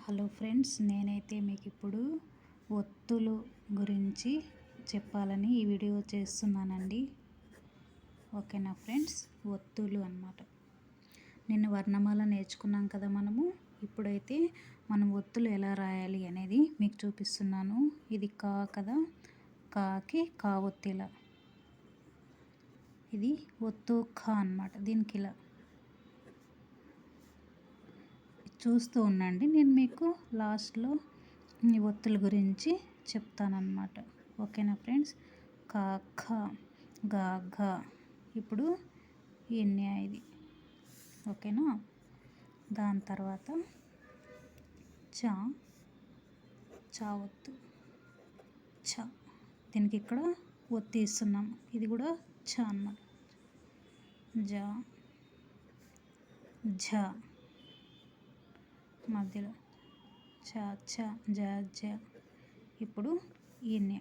Hello friends, నేనైతే మీకు ఇప్పుడు ఒత్తులు గురించి చెప్పాలని ఈ వీడియో చేస్తున్నానండి. ఓకేనా ఫ్రెండ్స్, ఒత్తులు అన్నమాట. నిన్న వర్ణమాల నేర్చుకున్నాం కదా మనము. ఇప్పుడైతే మనం ఒత్తులు ఎలా రాయాలి అనేది మీకు చూపిస్తున్నాను. ఇది కా కదా, కాకి కా ఒత్తిలా. ఇది ఒత్తు ఖా అన్నమాట. దీనికి ఇలా చూస్తూ ఉండండి. నేను మీకు లాస్ట్లో ఈ ఒత్తుల గురించి చెప్తానన్నమాట. ఓకేనా ఫ్రెండ్స్. కా ఖ గా ఘ. ఇప్పుడు ఎన్ని ఇది. ఓకేనా. దాని తర్వాత చ చా ఒత్తు చ. దీనికి ఇక్కడ ఒత్తి ఇస్తున్నాం. ఇది కూడా చ అన్నమాట. జ ఝ మధ్యలో చ చ జ జ. ఇప్పుడు ఇన్య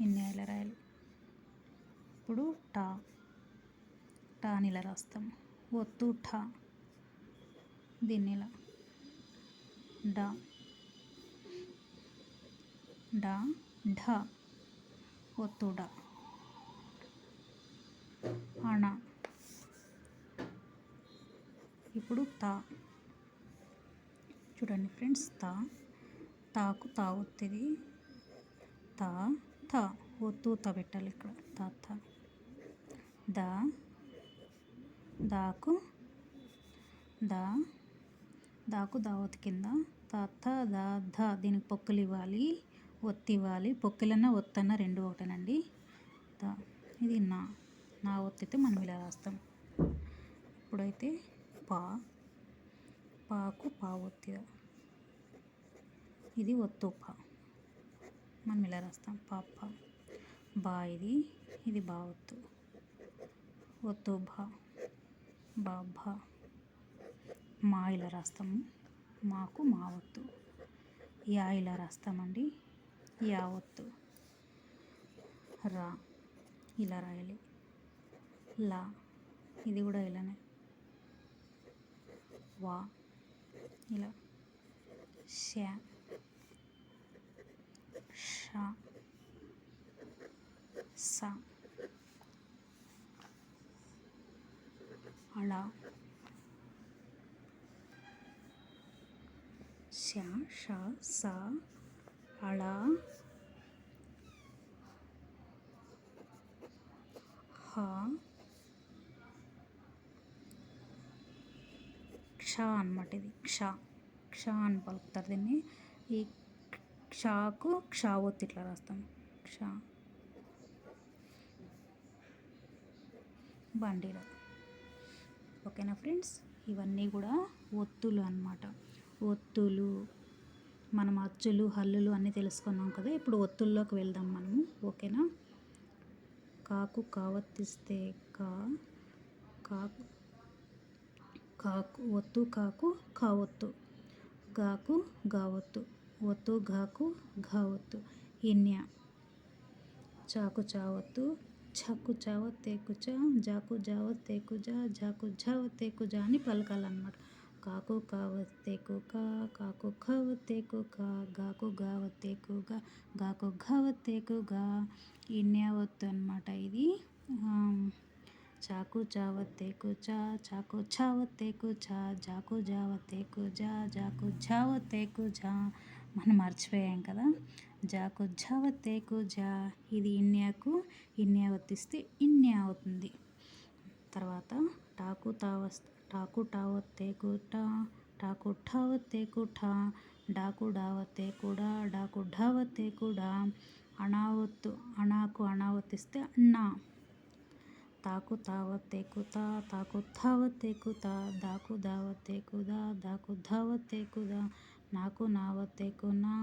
ఇలా రాయాలి. ఇప్పుడు టా టాని ఇలా రాస్తాము. ఒత్తు ఠా. దీన్ని ఇలా డా డా ఢ ఒత్తు డా. అణ. ఇప్పుడు తా. చూడండి ఫ్రెండ్స్, తాకు తా ఒత్తిది. తా థ ఒత్తు త పెట్టాలి ఇక్కడ. తా థ. దా దాకు దాకు దా ఒత్తి కింద. తా థ దా ధ. దీనికి పొక్కులు ఇవ్వాలి, ఒత్తి ఇవ్వాలి. పొక్కులన్నా ఒత్తన్నా రెండు ఒకటేనండి. ఇది నా ఒత్తితే మనం ఇలా రాస్తాం. ఇప్పుడైతే పాకు పా ఒత్తి. ఇది ఒత్తు పా. మనం ఇలా రాస్తాం. పాప బా. ఇది బా ఒత్తు. ఒత్తు భా భా. మా ఇలా రాస్తాము. మాకు మా ఒత్తు. యా ఇలా రాస్తామండి. యా ఒత్తు. రా ఇలా రాయాలి. లా. ఇది కూడా ఇలానే. వా ఇలా. ష ష స. అళ. ష ష స అళ. హ క్ష అన్నమాట. ఇది క్ష అని పలుకుతారు దీన్ని. ఈ క్షకు క్ష ఒత్తి ఇట్లా రాస్తాం. క్ష బండిలో. ఓకేనా ఫ్రెండ్స్, ఇవన్నీ కూడా ఒత్తులు అన్నమాట. ఒత్తులు మనం అచ్చులు హల్లులు అన్నీ తెలుసుకున్నాం కదా. ఇప్పుడు ఒత్తుల్లోకి వెళ్దాం మనము. ఓకేనా. కాకు కావత్తిస్తే కాకు ఒత్తు కాకు కా ఒత్తు. గాకు గా ఒత్తు. ఒత్తు ఘాకు ఘా ఒత్తు. ఇన్య చాకు చా ఒత్తు. చకు చావత్తేకు చా. జాకు జావత్తేకు జా. జాకు జావత్తేకు జా అని పలకాలన్నమాట. కాకు కావత్తేకు కా. కాకు ఖావత్తేకు ఖా. గాకు గావత్తేకు గా. గాకు ఘావత్తేకు గా. ఇన్య ఒత్తు అన్నమాట ఇది. చాకు చావత్తేకు చా. చాకు చావత్తేకు చా. జాకు జావత్తేకు జా. జాకు జావత్తేకు జా. మనం మర్చిపోయాం కదా. జాకు జావత్తేకు జా. ఇది ఇన్యాకు ఇన్యా ఒత్తిస్తే ఇన్యా అవుతుంది. తర్వాత టాకు టావత్తేకు టా. టాకు ఠావత్తేకు ఠా. డాకు డావత్తేకు డా. డాకు ఢావత్తేకు డా. అణా ఒత్తు. అణాకు అణా ఒత్తిస్తే అన్నా. తాకు తావత్తేకు తా. తాకు థావత్తేకు తా. దాకు దావత్తేకు దా. దాకు ధావత్తేకు దా. నాకు నావత్తేకు నా.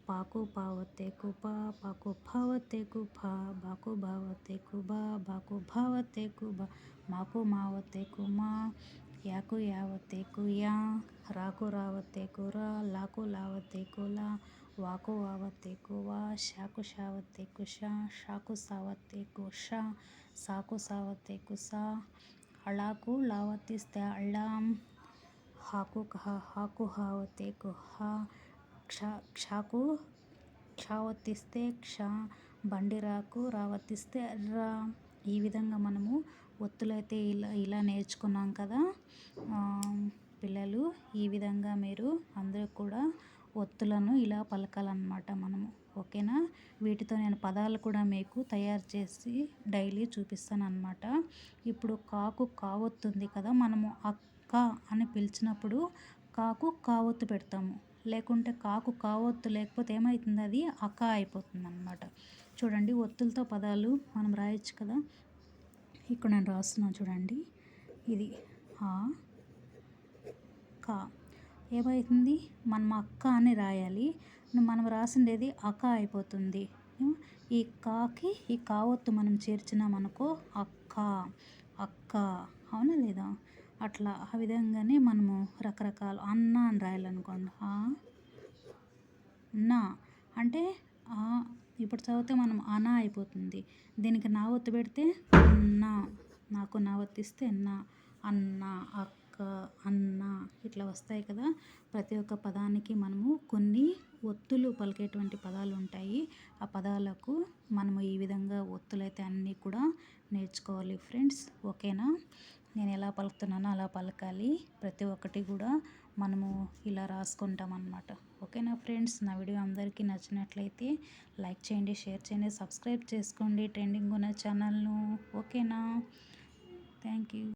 పాకు పావత్తేకు పా. పాకు భావత్తేకు భా. బాకు భావత్తేకు బా. బాకు భావత్తేకు బా. మాకు మావత్తేకు మా. యాకు యావత్తేకు యా. రాకు రావత్తేకు రా. లాకు లావత్తేకు లా. వాకు వావత్తేకు వా. షాకు షావత్తేకు షా. షాకు సావత్తేకు షా. సాకు సావత్తేకు సా. అళాకు లావత్తిస్తే అళ్ళాం. హాకు కహ హాకు హావతే కుహా క్ష క్షాకు క్షావతిస్తే క్ష బండిరాకు రావతిస్తే రా. ఈ విధంగా మనము ఒత్తులైతే ఇలా ఇలా నేర్చుకున్నాం కదా పిల్లలు. ఈ విధంగా మీరు అందరూ కూడా ఒత్తులను ఇలా పలకాలన్నమాట మనము. ఓకేనా. వీటితో నేను పదాలు కూడా మీకు తయారు చేసి డైలీ చూపిస్తాను అన్నమాట. ఇప్పుడు కాకు కావొత్తుంది కదా, మనము అక్క అని పిలిచినప్పుడు కాకు కావొత్తు పెడతాము. లేకుంటే కాకు కావొత్తు లేకపోతే ఏమవుతుంది, అది అక్క అయిపోతుంది అన్నమాట. చూడండి, ఒత్తులతో పదాలు మనం రాయొచ్చు కదా. ఇక్కడ నేను రాస్తున్నాను చూడండి. ఇది ఆ కా ఏమవుతుంది, మనం అక్క అని రాయాలి. మనం రాసిండేది అక్క అయిపోతుంది. ఈ కాకి ఈ కావొత్తు మనం చేర్చినామనుకో అక్క అక్క, అవునా లేదా. అట్లా ఆ విధంగానే మనము రకరకాల అన్న అని రాయాలనుకోండి. నా అంటే ఇప్పుడు చదివితే మనం అనా అయిపోతుంది. దీనికి నా ఒత్తు పెడితే నా, నాకు నా ఒత్తిస్తే నా, అన్న, అక్క, అన్న ఇట్లా వస్తాయి కదా. ప్రతి ఒక్క పదానికి మనము కొన్ని ఒత్తులు పలికేటువంటి పదాలు ఉంటాయి. ఆ పదాలకు మనము ఈ విధంగా ఒత్తులైతే అన్నీ కూడా నేర్చుకోవాలి ఫ్రెండ్స్. ఓకేనా. నేను ఎలా పలుకుతున్నానో అలా పలకాలి. ప్రతి ఒక్కటి కూడా మనము ఇలా రాసుకుంటాం అన్నమాట. ఓకేనా ఫ్రెండ్స్. నా వీడియో అందరికీ నచ్చినట్లయితే లైక్ చేయండి, షేర్ చేయండి, సబ్స్క్రైబ్ చేసుకోండి ట్రెండింగ్ ఉన్న ఛానల్ను. ఓకేనా. Thank you.